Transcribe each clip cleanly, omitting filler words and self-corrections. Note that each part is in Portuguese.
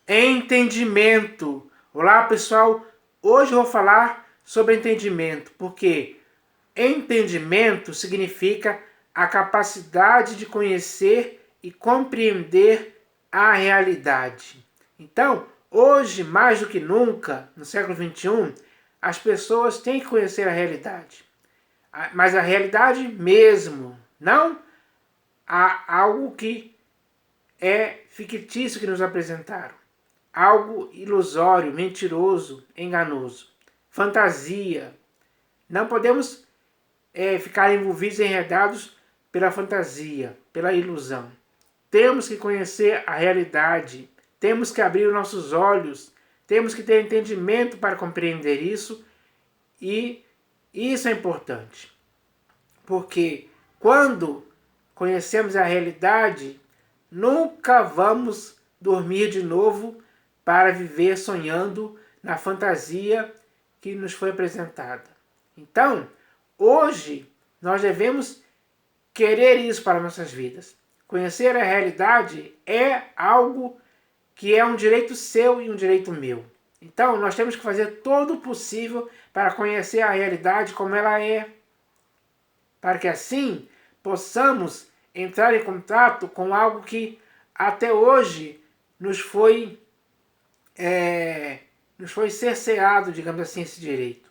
Entendimento. Olá, pessoal. Hoje eu vou falar sobre entendimento, porque entendimento significa a capacidade de conhecer e compreender a realidade. Então, hoje, mais do que nunca, no século XXI, as pessoas têm que conhecer a realidade. Mas a realidade mesmo, não algo que é fictício que nos apresentaram. Algo ilusório, mentiroso, enganoso. Fantasia. Não podemos ficar envolvidos e enredados pela fantasia, pela ilusão. Temos que conhecer a realidade. Temos que abrir os nossos olhos. Temos que ter entendimento para compreender isso. E isso é importante. Porque quando conhecemos a realidade, nunca vamos dormir de novo para viver sonhando na fantasia que nos foi apresentada. Então, hoje, nós devemos querer isso para nossas vidas. Conhecer a realidade é algo que é um direito seu e um direito meu. Então, nós temos que fazer todo o possível para conhecer a realidade como ela é, para que assim possamos entrar em contato com algo que até hoje nos foi cerceado, digamos assim, esse direito.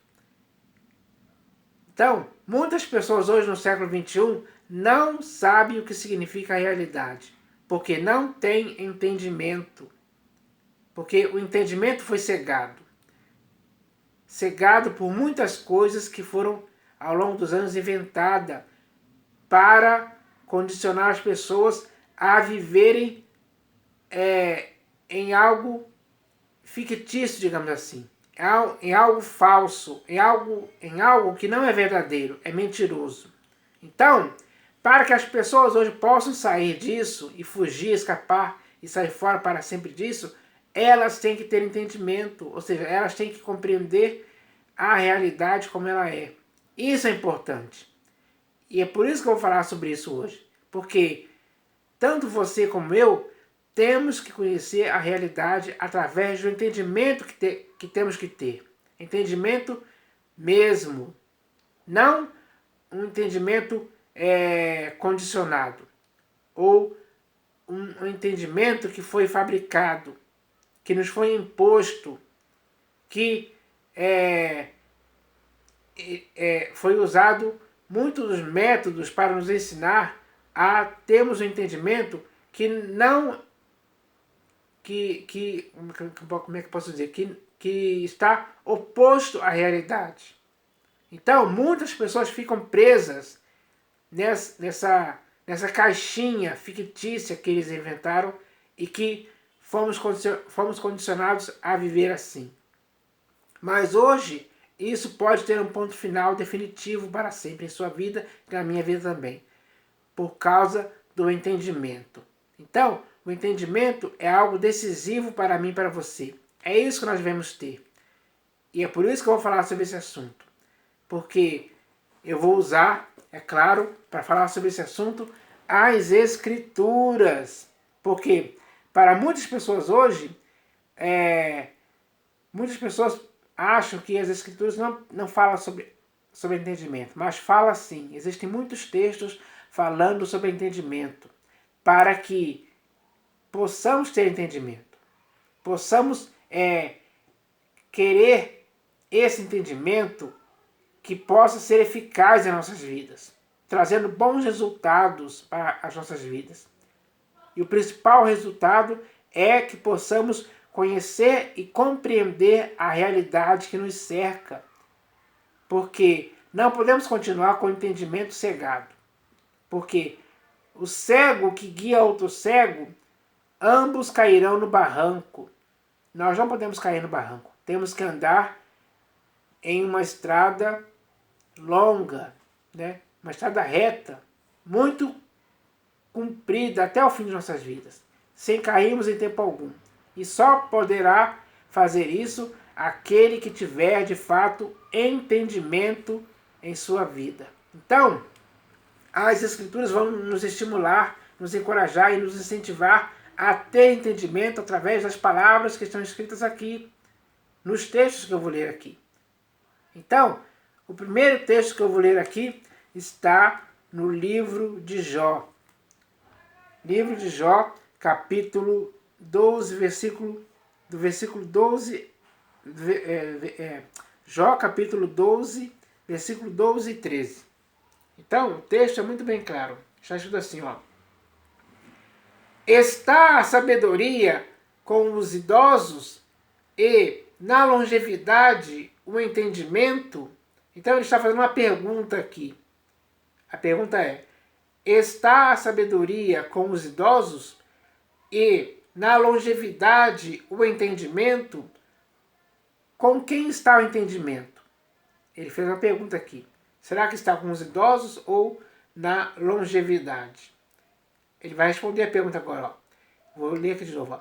Então, muitas pessoas hoje no século XXI não sabem o que significa a realidade, porque não têm entendimento, porque o entendimento foi cegado. Cegado por muitas coisas que foram ao longo dos anos inventadas para condicionar as pessoas a viverem em algo fictício, digamos assim, em algo falso, em algo que não é verdadeiro, é mentiroso. Então, para que as pessoas hoje possam sair disso e fugir, escapar e sair fora para sempre disso, elas têm que ter entendimento, ou seja, elas têm que compreender a realidade como ela é. Isso é importante. E é por isso que eu vou falar sobre isso hoje. Porque tanto você como eu temos que conhecer a realidade através do entendimento que temos que ter. Entendimento mesmo. Não um entendimento condicionado. Ou um entendimento que foi fabricado, que nos foi imposto, que foi usado muitos dos métodos para nos ensinar a termos um entendimento que não como é que posso dizer, que está oposto à realidade. Então, muitas pessoas ficam presas nessa caixinha fictícia que eles inventaram e que fomos condicionados a viver assim. Mas hoje, isso pode ter um ponto final definitivo para sempre em sua vida e na minha vida também, por causa do entendimento. Então, o entendimento é algo decisivo para mim e para você. É isso que nós devemos ter. E é por isso que eu vou falar sobre esse assunto. Porque eu vou usar, é claro, para falar sobre esse assunto, as Escrituras. Porque para muitas pessoas hoje, muitas pessoas acham que as Escrituras não falam sobre entendimento, mas fala sim. Existem muitos textos falando sobre entendimento, para que possamos ter entendimento, possamos querer esse entendimento que possa ser eficaz em nossas vidas, trazendo bons resultados para as nossas vidas. E o principal resultado é que possamos conhecer e compreender a realidade que nos cerca, porque não podemos continuar com o entendimento cegado, porque o cego que guia outro cego, ambos cairão no barranco. Nós não podemos cair no barranco. Temos que andar em uma estrada longa, né? Uma estrada reta, muito comprida até o fim de nossas vidas, sem cairmos em tempo algum. E só poderá fazer isso aquele que tiver de fato entendimento em sua vida. Então, as Escrituras vão nos estimular, nos encorajar e nos incentivar a ter entendimento através das palavras que estão escritas aqui, nos textos que eu vou ler aqui. Então, o primeiro texto que eu vou ler aqui está no livro de Jó. Livro de Jó, capítulo 12, versículo 12, Jó, capítulo 12, versículo 12 e 13. Então, o texto é muito bem claro. Está escrito assim, ó. Está a sabedoria com os idosos e na longevidade o entendimento? Então ele está fazendo uma pergunta aqui. A pergunta é: está a sabedoria com os idosos e na longevidade o entendimento? Com quem está o entendimento? Ele fez uma pergunta aqui. Será que está com os idosos ou na longevidade? Ele vai responder a pergunta agora. Ó. Vou ler aqui de novo. Ó.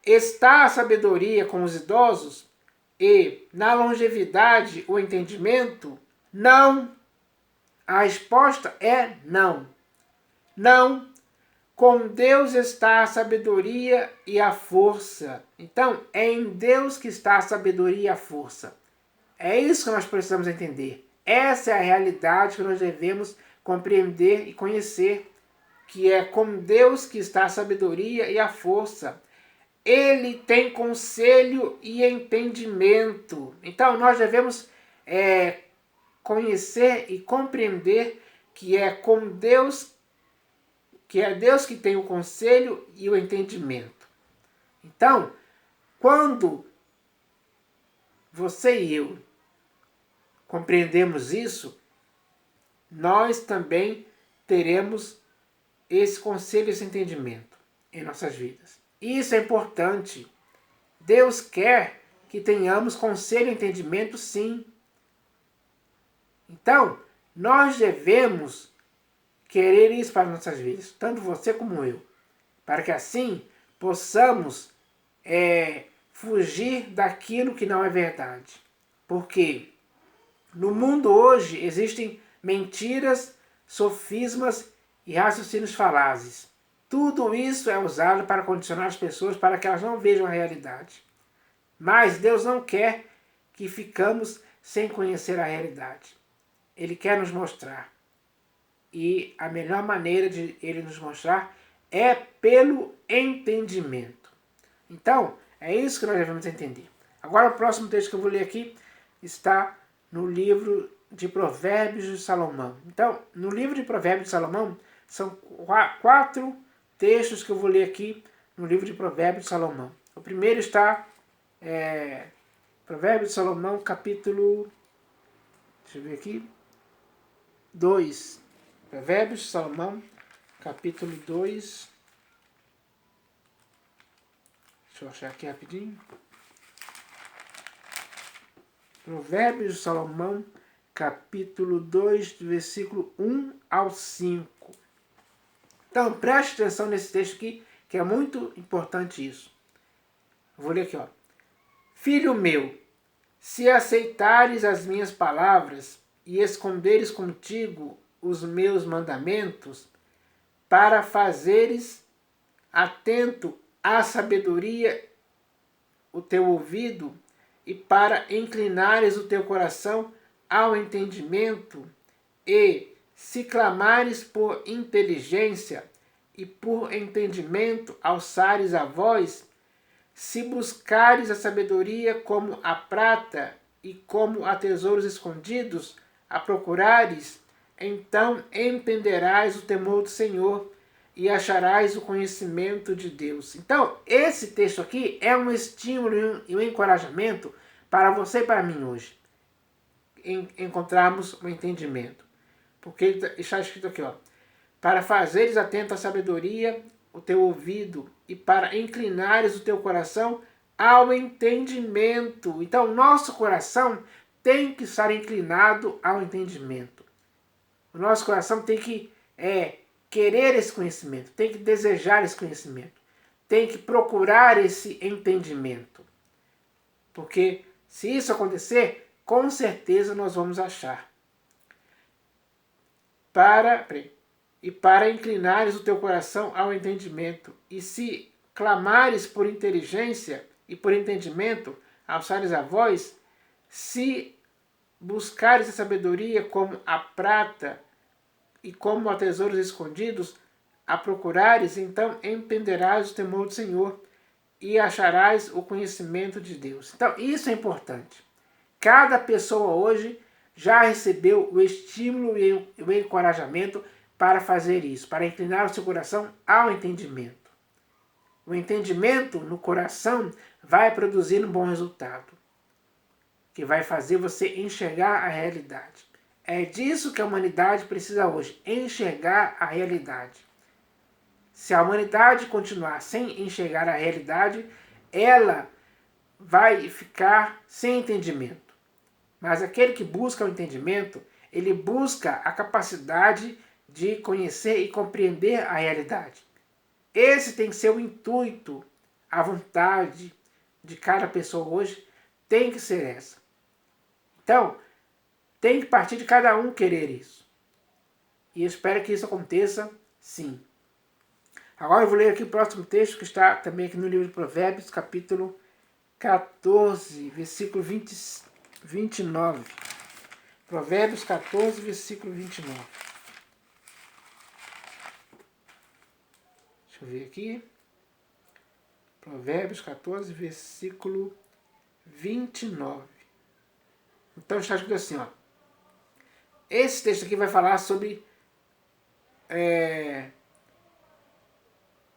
Está a sabedoria com os idosos e na longevidade o entendimento? Não. A resposta é não. Não. Com Deus está a sabedoria e a força. Então, é em Deus que está a sabedoria e a força. É isso que nós precisamos entender. Essa é a realidade que nós devemos compreender e conhecer, que é com Deus que está a sabedoria e a força. Ele tem conselho e entendimento. Então, nós devemos conhecer e compreender que é com Deus, que é Deus que tem o conselho e o entendimento. Então, quando você e eu compreendemos isso, nós também teremos esse conselho e esse entendimento em nossas vidas. Isso é importante. Deus quer que tenhamos conselho e entendimento, sim. Então, nós devemos querer isso para nossas vidas, tanto você como eu, para que assim possamos fugir daquilo que não é verdade. Porque no mundo hoje existem mentiras, sofismas e raciocínios falazes. Tudo isso é usado para condicionar as pessoas para que elas não vejam a realidade. Mas Deus não quer que ficamos sem conhecer a realidade. Ele quer nos mostrar. E a melhor maneira de ele nos mostrar é pelo entendimento. Então, é isso que nós devemos entender. Agora, o próximo texto que eu vou ler aqui está no livro de Provérbios de Salomão. Então, no livro de Provérbios de Salomão, são 4 textos que eu vou ler aqui no livro de Provérbios de Salomão. O primeiro está Provérbios de Salomão, capítulo, deixa eu ver aqui, 2. Provérbios de Salomão, capítulo 2. Deixa eu achar aqui rapidinho. Provérbios de Salomão, capítulo 2, do versículo 1 ao 5. Então, preste atenção nesse texto aqui, que é muito importante isso. Eu vou ler aqui, ó. Filho meu, se aceitares as minhas palavras e esconderes contigo os meus mandamentos, para fazeres atento à sabedoria o teu ouvido e para inclinares o teu coração ao entendimento, e se clamares por inteligência e por entendimento alçares a voz, se buscares a sabedoria como a prata e como a tesouros escondidos a procurares, então entenderás o temor do Senhor e acharás o conhecimento de Deus. Então, esse texto aqui é um estímulo e um encorajamento para você e para mim hoje. Encontrarmos um entendimento. Porque está escrito aqui, ó. Para fazeres atento à sabedoria o teu ouvido e para inclinares o teu coração ao entendimento. Então, nosso coração tem que estar inclinado ao entendimento. O nosso coração tem que querer esse conhecimento, tem que desejar esse conhecimento, tem que procurar esse entendimento. Porque se isso acontecer, com certeza nós vamos achar. e para inclinares o teu coração ao entendimento. E se clamares por inteligência e por entendimento, alçares a voz, se buscares a sabedoria como a prata e como a tesouros escondidos, a procurares, então entenderás o temor do Senhor e acharás o conhecimento de Deus. Então, isso é importante. Cada pessoa hoje já recebeu o estímulo e o encorajamento para fazer isso, para inclinar o seu coração ao entendimento. O entendimento no coração vai produzir um bom resultado, que vai fazer você enxergar a realidade. É disso que a humanidade precisa hoje, enxergar a realidade. Se a humanidade continuar sem enxergar a realidade, ela vai ficar sem entendimento. Mas aquele que busca o entendimento, ele busca a capacidade de conhecer e compreender a realidade. Esse tem que ser o intuito, a vontade de cada pessoa hoje tem que ser essa. Então, tem que partir de cada um querer isso. E eu espero que isso aconteça, sim. Agora eu vou ler aqui o próximo texto, que está também aqui no livro de Provérbios, capítulo 14, versículo 29. Provérbios 14, versículo 29. Deixa eu ver aqui. Provérbios 14, versículo 29. Então está escrito assim, ó. Esse texto aqui vai falar sobre... vai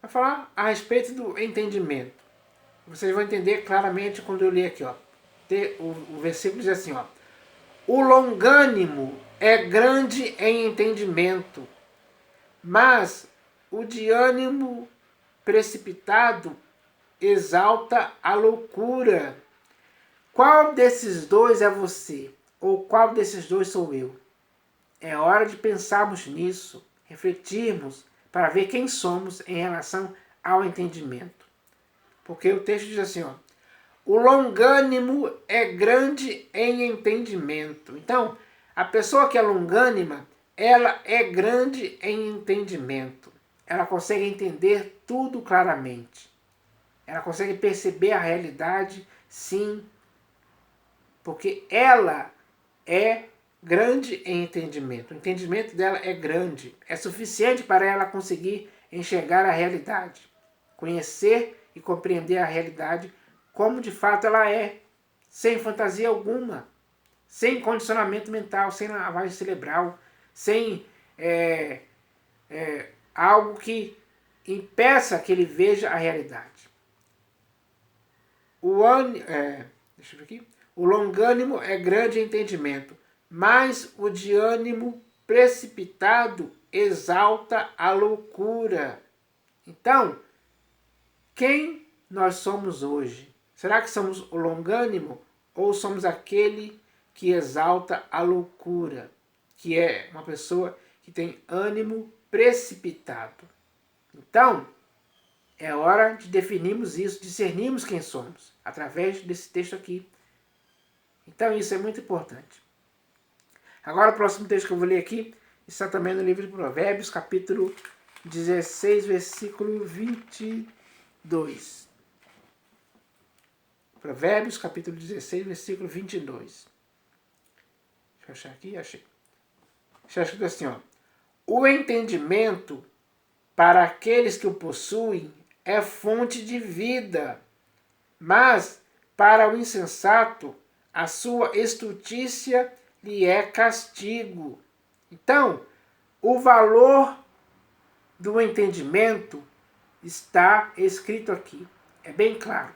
falar a respeito do entendimento. Vocês vão entender claramente quando eu ler aqui, ó. O versículo diz assim, ó. O longânimo é grande em entendimento, mas o de ânimo precipitado exalta a loucura. Qual desses dois é você? Ou qual desses dois sou eu? É hora de pensarmos nisso, refletirmos para ver quem somos em relação ao entendimento. Porque o texto diz assim, ó, o longânimo é grande em entendimento. Então, a pessoa que é longânima, ela é grande em entendimento. Ela consegue entender tudo claramente. Ela consegue perceber a realidade, sim, porque ela é grande em entendimento. O entendimento dela é grande. É suficiente para ela conseguir enxergar a realidade, conhecer e compreender a realidade como de fato ela é, sem fantasia alguma, sem condicionamento mental, sem lavagem cerebral, sem algo que impeça que ele veja a realidade. Deixa eu ver aqui. O longânimo é grande em entendimento, mas o de ânimo precipitado exalta a loucura. Então, quem nós somos hoje? Será que somos o longânimo ou somos aquele que exalta a loucura? Que é uma pessoa que tem ânimo precipitado. Então, é hora de definirmos isso, discernirmos quem somos, através desse texto aqui. Então isso é muito importante. Agora o próximo texto que eu vou ler aqui está também no livro de Provérbios, capítulo 16, versículo 22. Provérbios, capítulo 16, versículo 22. Deixa eu achar aqui, achei. Está escrito assim, ó. O entendimento para aqueles que o possuem é fonte de vida, mas para o insensato a sua estultícia lhe é castigo. Então, o valor do entendimento está escrito aqui. É bem claro.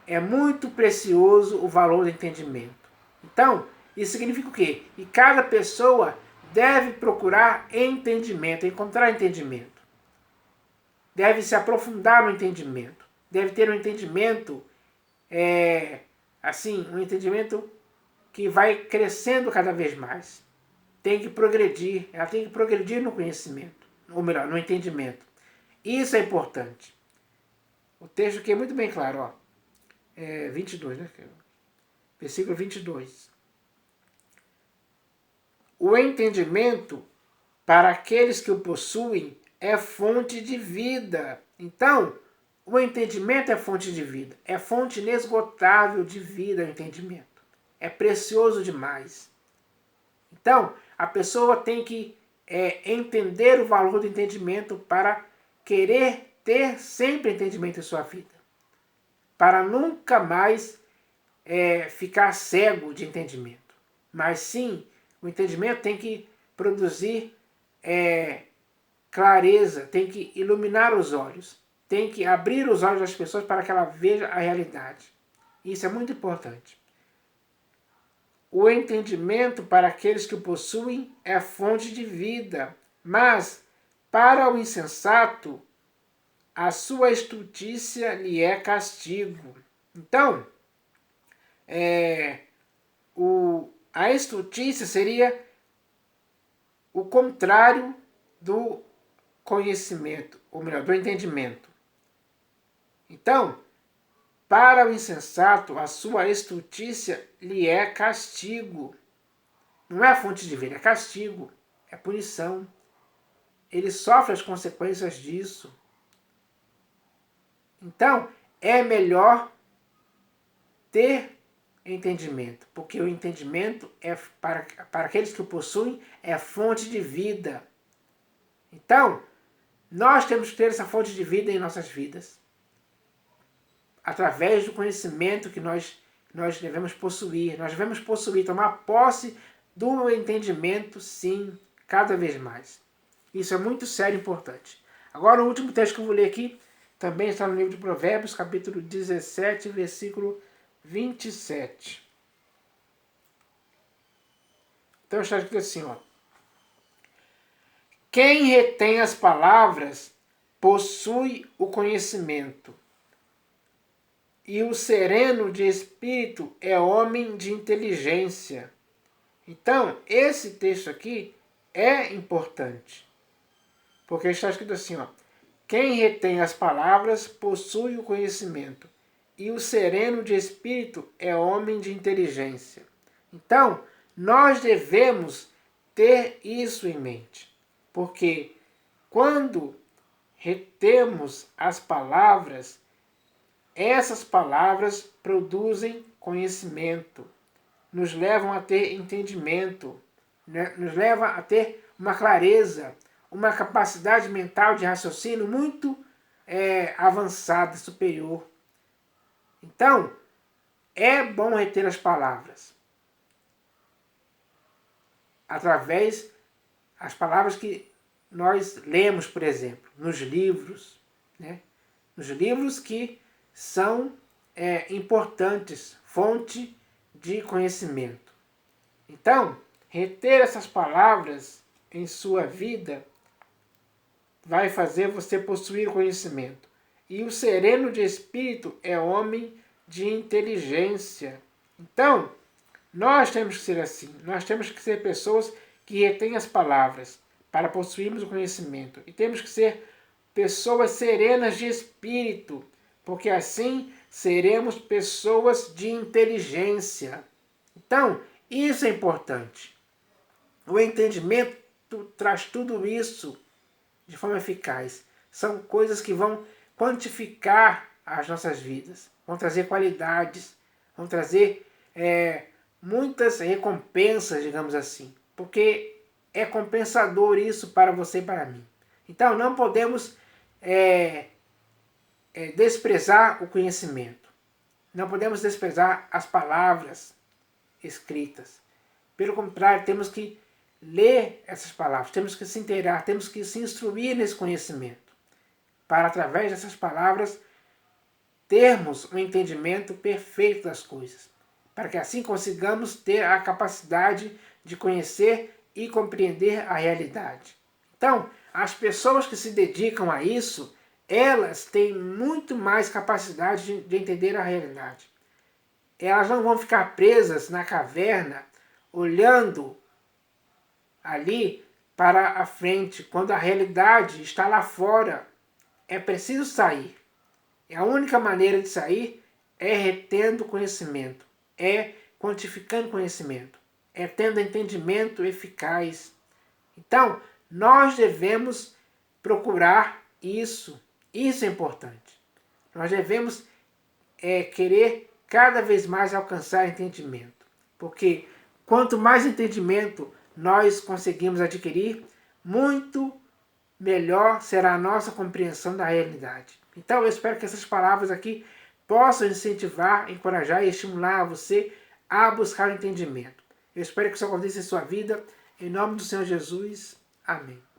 É muito precioso o valor do entendimento. Então, isso significa o quê? Que cada pessoa deve procurar entendimento, encontrar entendimento. Deve se aprofundar no entendimento. Deve ter um entendimento, um entendimento que vai crescendo cada vez mais. Tem que progredir, ela tem que progredir no conhecimento, ou melhor, no entendimento. Isso é importante. O texto aqui é muito bem claro, ó. 22, né? Versículo 22. O entendimento para aqueles que o possuem, é fonte de vida. Então, o entendimento é fonte de vida. É fonte inesgotável de vida o entendimento. É precioso demais. Então, a pessoa tem que entender o valor do entendimento para querer ter sempre entendimento em sua vida. Para nunca mais ficar cego de entendimento. Mas sim, o entendimento tem que produzir clareza, tem que iluminar os olhos, tem que abrir os olhos das pessoas para que ela veja a realidade. Isso é muito importante. O entendimento para aqueles que o possuem é fonte de vida, mas para o insensato, a sua estultícia lhe é castigo. Então, a estultícia seria o contrário do conhecimento, ou melhor, do entendimento. Então, para o insensato, a sua estultícia lhe é castigo. Não é fonte de vida, é castigo, é punição. Ele sofre as consequências disso. Então, é melhor ter entendimento, porque o entendimento é para aqueles que o possuem, é fonte de vida. Então, nós temos que ter essa fonte de vida em nossas vidas, através do conhecimento que nós devemos possuir. Nós devemos possuir, tomar posse do entendimento, sim, cada vez mais. Isso é muito sério e importante. Agora, o último texto que eu vou ler aqui também está no livro de Provérbios, capítulo 17, versículo 27. Então está escrito assim, ó. Quem retém as palavras possui o conhecimento, e o sereno de espírito é homem de inteligência. Então, esse texto aqui é importante, porque está escrito assim, ó. Quem retém as palavras possui o conhecimento, e o sereno de espírito é homem de inteligência. Então, nós devemos ter isso em mente, porque quando retemos as palavras, essas palavras produzem conhecimento, nos levam a ter entendimento, nos levam a ter uma clareza, uma capacidade mental de raciocínio muito avançada, superior. Então, é bom reter as palavras, através das palavras que nós lemos, por exemplo, nos livros, né? Nos livros que são importantes, fonte de conhecimento. Então, reter essas palavras em sua vida vai fazer você possuir conhecimento. E o sereno de espírito é homem de inteligência. Então, nós temos que ser assim. Nós temos que ser pessoas que retêm as palavras para possuirmos o conhecimento. E temos que ser pessoas serenas de espírito, porque assim seremos pessoas de inteligência. Então, isso é importante. O entendimento traz tudo isso de forma eficaz. São coisas que vão quantificar as nossas vidas, vão trazer qualidades, vão trazer muitas recompensas, digamos assim, porque é compensador isso para você e para mim. Então, não podemos desprezar o conhecimento. Não podemos desprezar as palavras escritas. Pelo contrário, temos que ler essas palavras, temos que se inteirar, temos que se instruir nesse conhecimento, para através dessas palavras termos um entendimento perfeito das coisas, para que assim consigamos ter a capacidade de conhecer e compreender a realidade. Então, as pessoas que se dedicam a isso, elas têm muito mais capacidade de entender a realidade. Elas não vão ficar presas na caverna, olhando ali para a frente, quando a realidade está lá fora. É preciso sair. E a única maneira de sair é retendo conhecimento, é quantificando conhecimento, é tendo entendimento eficaz. Então, nós devemos procurar isso. Isso é importante. Nós devemos querer cada vez mais alcançar entendimento. Porque quanto mais entendimento nós conseguimos adquirir, muito melhor será a nossa compreensão da realidade. Então eu espero que essas palavras aqui possam incentivar, encorajar e estimular você a buscar o entendimento. Eu espero que isso aconteça em sua vida. Em nome do Senhor Jesus. Amém.